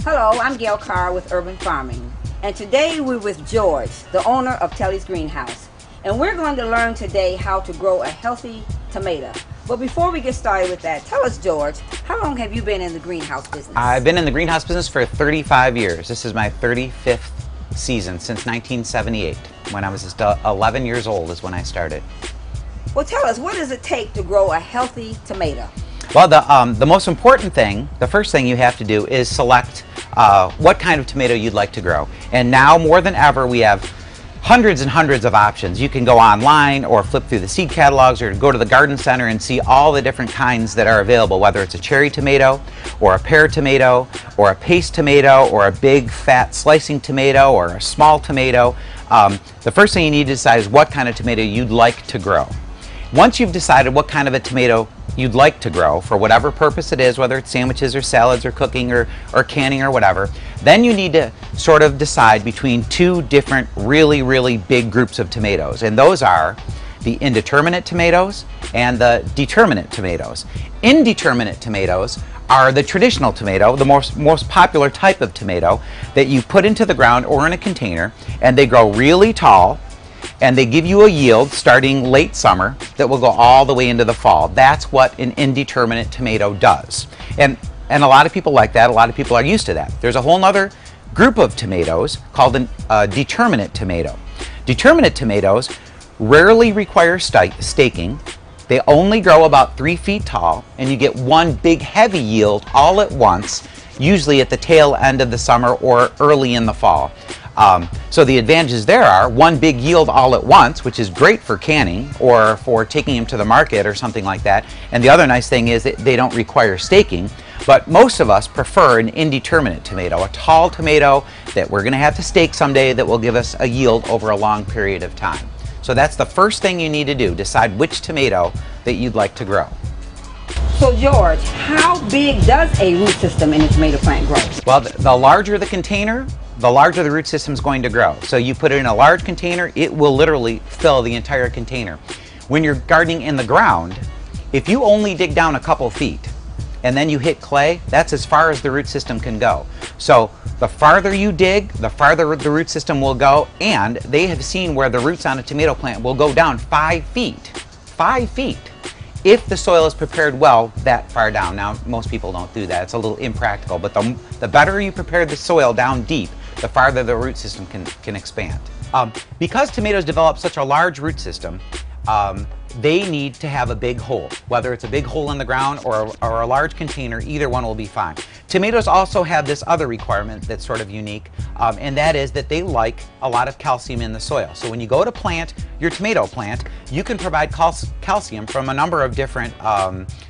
Hello, I'm Gail Carr with Urban Farming, and today we're with George, the owner of Telly's Greenhouse, and we're going to learn today how to grow a healthy tomato. But before we get started with that, tell us, George, how long have you been in the greenhouse business? I've been in the greenhouse business for 35 years. This is my 35th season since 1978. When I was just 11 years old is when I started. Well, tell us, what does it take to grow a healthy tomato? Well, the most important thing, the first thing you have to do is select what kind of tomato you'd like to grow. And now more than ever, we have hundreds and hundreds of options. You can go online or flip through the seed catalogs or go to the garden center and see all the different kinds that are available, whether it's a cherry tomato or a pear tomato or a paste tomato or a big fat slicing tomato or a small tomato. The first thing you need to decide is what kind of tomato you'd like to grow. Once you've decided what kind of a tomato you'd like to grow for whatever purpose it is, whether it's sandwiches or salads or cooking or canning or whatever, then you need to sort of decide between two different really big groups of tomatoes, and those are the indeterminate tomatoes and the determinate tomatoes. Indeterminate tomatoes are the traditional tomato, the most popular type of tomato that you put into the ground or in a container, and they grow really tall, and they give you a yield starting late summer that will go all the way into the fall. That's what an indeterminate tomato does. And a lot of people like that. A lot of people are used to that. There's a whole other group of tomatoes called a determinate tomato. Determinate tomatoes rarely require staking. They only grow about 3 feet tall, and you get one big heavy yield all at once, usually at the tail end of the summer or early in the fall. So the advantages there are one big yield all at once, which is great for canning or for taking them to the market or something like that. And the other nice thing is that they don't require staking. But most of us prefer an indeterminate tomato, a tall tomato that we're going to have to stake someday that will give us a yield over a long period of time. So that's the first thing you need to do, decide which tomato that you'd like to grow. So George, how big does a root system in a tomato plant grow? Well, the larger the container, the larger the root system is going to grow. So you put it in a large container, it will literally fill the entire container. When you're gardening in the ground, if you only dig down a couple feet and then you hit clay, that's as far as the root system can go. So the farther you dig, the farther the root system will go, and they have seen where the roots on a tomato plant will go down 5 feet. 5 feet. If the soil is prepared well that far down. Now, most people don't do that. It's a little impractical, but the better you prepare the soil down deep, the farther the root system can expand. Because tomatoes develop such a large root system, they need to have a big hole. Whether it's a big hole in the ground or a large container, either one will be fine. Tomatoes also have this other requirement that's sort of unique, and that is that they like a lot of calcium in the soil. So when you go to plant your tomato plant, you can provide calcium from a number of different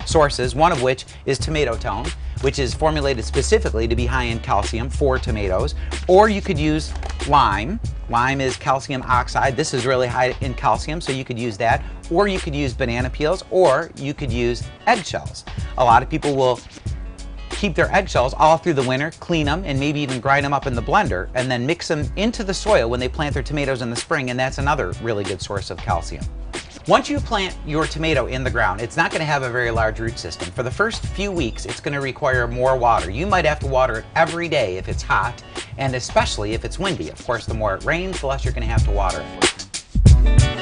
sources, one of which is Tomato Tone, which is formulated specifically to be high in calcium for tomatoes. Or you could use lime. Lime is calcium oxide. This is really high in calcium, so you could use that. Or you could use banana peels, or you could use eggshells. A lot of people will keep their eggshells all through the winter, clean them, and maybe even grind them up in the blender, and then mix them into the soil when they plant their tomatoes in the spring, and that's another really good source of calcium. Once you plant your tomato in the ground, it's not going to have a very large root system. For the first few weeks, it's going to require more water. You might have to water it every day if it's hot, and especially if it's windy. Of course, the more it rains, the less you're going to have to water it.